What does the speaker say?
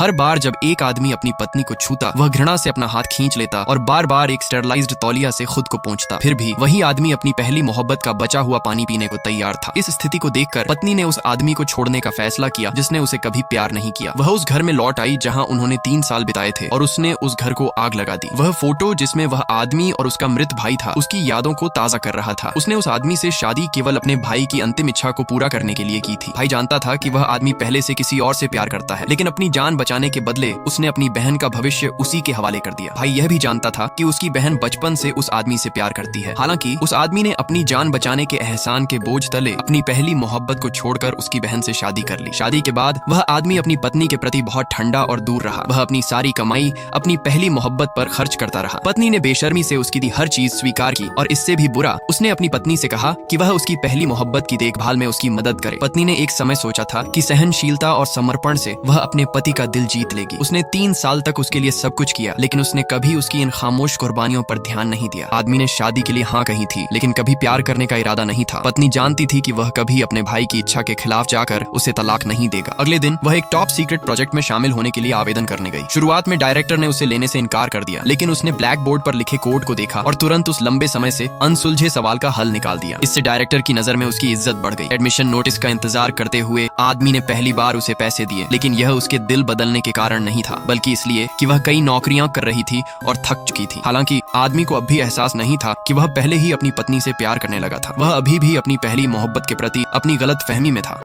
हर बार जब एक आदमी अपनी पत्नी को छूता, वह घृणा से अपना हाथ खींच लेता और बार बार एक स्टेरलाइज्ड तौलिया से खुद को पोंछता। फिर भी वही आदमी अपनी पहली मोहब्बत का बचा हुआ पानी पीने को तैयार था। इस स्थिति को देखकर पत्नी ने उस आदमी को छोड़ने का फैसला किया जिसने उसे कभी प्यार नहीं किया। वह उस घर में लौट आई जहाँ उन्होंने 3 साल बिताए थे और उसने उस घर को आग लगा दी। वह फोटो जिसमें वह आदमी और उसका मृत भाई था, उसकी यादों को ताजा कर रहा था। उसने उस आदमी से शादी केवल अपने भाई की अंतिम इच्छा को पूरा करने के लिए की थी। भाई जानता था कि वह आदमी पहले से किसी और से प्यार करता है, लेकिन अपनी जान बचाने के बदले उसने अपनी बहन का भविष्य उसी के हवाले कर दिया। भाई यह भी जानता था कि उसकी बहन बचपन से उस आदमी से प्यार करती है। हालांकि उस आदमी ने अपनी जान बचाने के एहसान के बोझ तले अपनी पहली मोहब्बत को छोड़कर उसकी बहन से शादी कर ली। शादी के बाद वह आदमी अपनी पत्नी के प्रति बहुत ठंडा और दूर रहा। वह अपनी सारी कमाई अपनी पहली मोहब्बत पर खर्च करता रहा। पत्नी ने बेशर्मी से उसकी दी हर चीज स्वीकार की और इससे भी बुरा, उसने अपनी पत्नी से कहा कि वह उसकी पहली मोहब्बत की देखभाल में उसकी मदद करे। पत्नी ने एक समय सोचा था कि सहनशीलता और समर्पण से वह अपने पति का दिल जीत लेगी। उसने 3 साल तक उसके लिए सब कुछ किया, लेकिन उसने कभी उसकी इन खामोश कुर्बानियों पर ध्यान नहीं दिया। आदमी ने शादी के लिए हाँ कही थी, लेकिन कभी प्यार करने का इरादा नहीं था। पत्नी जानती थी कि वह कभी अपने भाई की इच्छा के खिलाफ जाकर उसे तलाक नहीं देगा। अगले दिन वह एक टॉप सीक्रेट प्रोजेक्ट में शामिल होने के लिए आवेदन करने गई। शुरुआत में डायरेक्टर ने उसे लेने से इनकार कर दिया, लेकिन उसने ब्लैक बोर्ड पर लिखे कोड को देखा और तुरंत उस लंबे समय से अनसुलझे सवाल का हल निकाल दिया। इससे डायरेक्टर की नजर में उसकी इज्जत बढ़ गई। एडमिशन नोटिस का इंतजार करते हुए आदमी ने पहली बार उसे पैसे दिए, लेकिन यह उसके दिल बदलने के कारण नहीं था, बल्कि इसलिए कि वह कई नौकरियां कर रही थी और थक चुकी थी। हालांकि आदमी को अब भी एहसास नहीं था कि वह पहले ही अपनी पत्नी से प्यार करने लगा था। वह अभी भी अपनी पहली मोहब्बत के प्रति अपनी गलत फहमी में था।